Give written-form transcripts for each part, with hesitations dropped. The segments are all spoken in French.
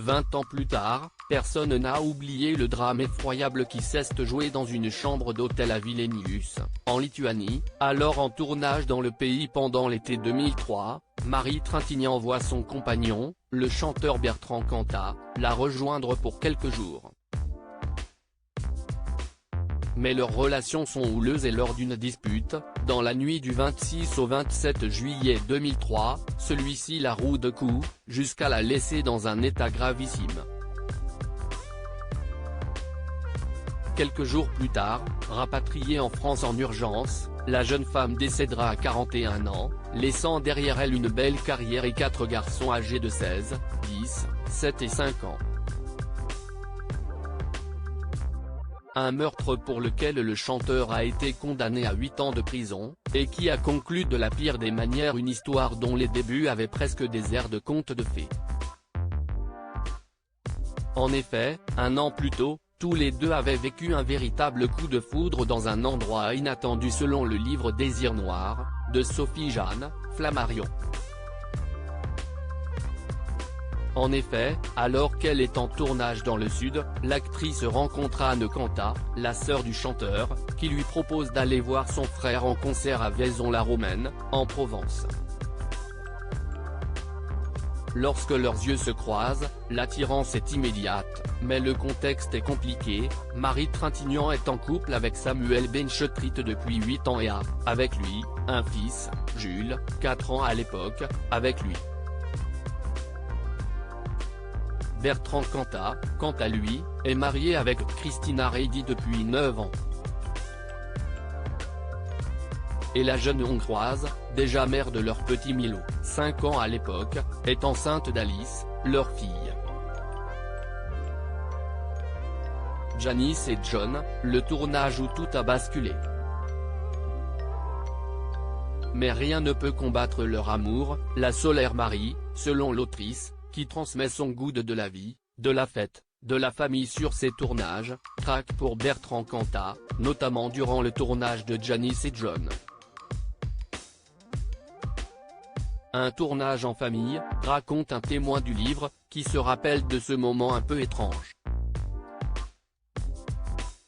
20 ans plus tard, personne n'a oublié le drame effroyable qui s'est joué dans une chambre d'hôtel à Vilnius, en Lituanie, alors en tournage dans le pays pendant l'été 2003, Marie Trintignant voit son compagnon, le chanteur Bertrand Cantat, la rejoindre pour quelques jours. Mais leurs relations sont houleuses et lors d'une dispute, dans la nuit du 26 au 27 juillet 2003, celui-ci la roue de coups, jusqu'à la laisser dans un état gravissime. Quelques jours plus tard, rapatriée en France en urgence, la jeune femme décédera à 41 ans, laissant derrière elle une belle carrière et 4 garçons âgés de 16, 10, 7 et 5 ans. Un meurtre pour lequel le chanteur a été condamné à 8 ans de prison, et qui a conclu de la pire des manières une histoire dont les débuts avaient presque des airs de conte de fées. En effet, un an plus tôt, tous les deux avaient vécu un véritable coup de foudre dans un endroit inattendu selon le livre Désir noir, de Sophie-Jeanne Flammarion. En effet, alors qu'elle est en tournage dans le sud, l'actrice rencontra Anne Cantat, la sœur du chanteur, qui lui propose d'aller voir son frère en concert à Vaison-la-Romaine, en Provence. Lorsque leurs yeux se croisent, l'attirance est immédiate, mais le contexte est compliqué. Marie Trintignant est en couple avec Samuel Benchetritt depuis 8 ans et a, avec lui, un fils, Jules, 4 ans à l'époque, avec lui. Bertrand Cantat, quant à lui, est marié avec Christina Ricci depuis 9 ans. Et la jeune Hongroise, déjà mère de leur petit Milo, 5 ans à l'époque, est enceinte d'Alice, leur fille. Janice et John, le tournage où tout a basculé. Mais rien ne peut combattre leur amour, la solaire Marie, selon l'autrice, qui transmet son goût de la vie, de la fête, de la famille sur ses tournages, craque pour Bertrand Cantat, notamment durant le tournage de Janice et John. Un tournage en famille, raconte un témoin du livre, qui se rappelle de ce moment un peu étrange.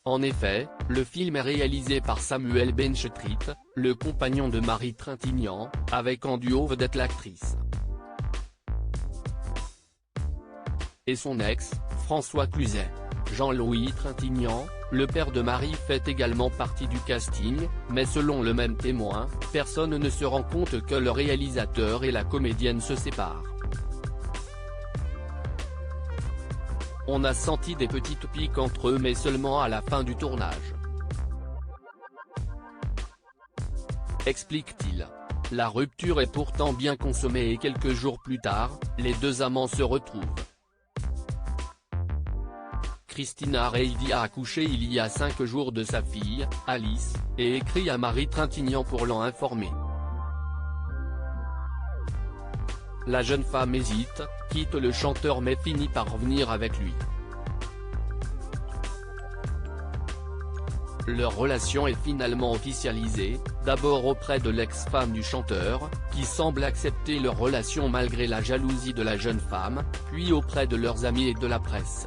En effet, le film est réalisé par Samuel Benchetritt, le compagnon de Marie Trintignant, avec en duo vedette l'actrice. Et son ex, François Cluzet. Jean-Louis Trintignant, le père de Marie fait également partie du casting, mais selon le même témoin, personne ne se rend compte que le réalisateur et la comédienne se séparent. On a senti des petites piques entre eux mais seulement à la fin du tournage. Explique-t-il. La rupture est pourtant bien consommée et quelques jours plus tard, les deux amants se retrouvent. Christina Ricci a accouché il y a 5 jours de sa fille, Alice, et écrit à Marie Trintignant pour l'en informer. La jeune femme hésite, quitte le chanteur mais finit par revenir avec lui. Leur relation est finalement officialisée, d'abord auprès de l'ex-femme du chanteur, qui semble accepter leur relation malgré la jalousie de la jeune femme, puis auprès de leurs amis et de la presse.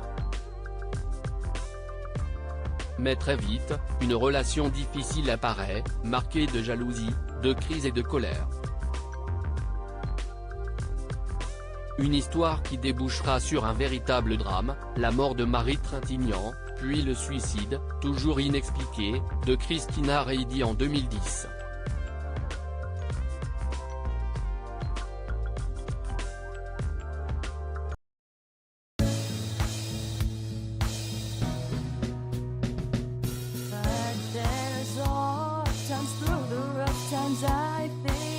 Mais très vite, une relation difficile apparaît, marquée de jalousie, de crise et de colère. Une histoire qui débouchera sur un véritable drame, la mort de Marie Trintignant, puis le suicide, toujours inexpliqué, de Christina Ricci en 2010. Through the rough times I think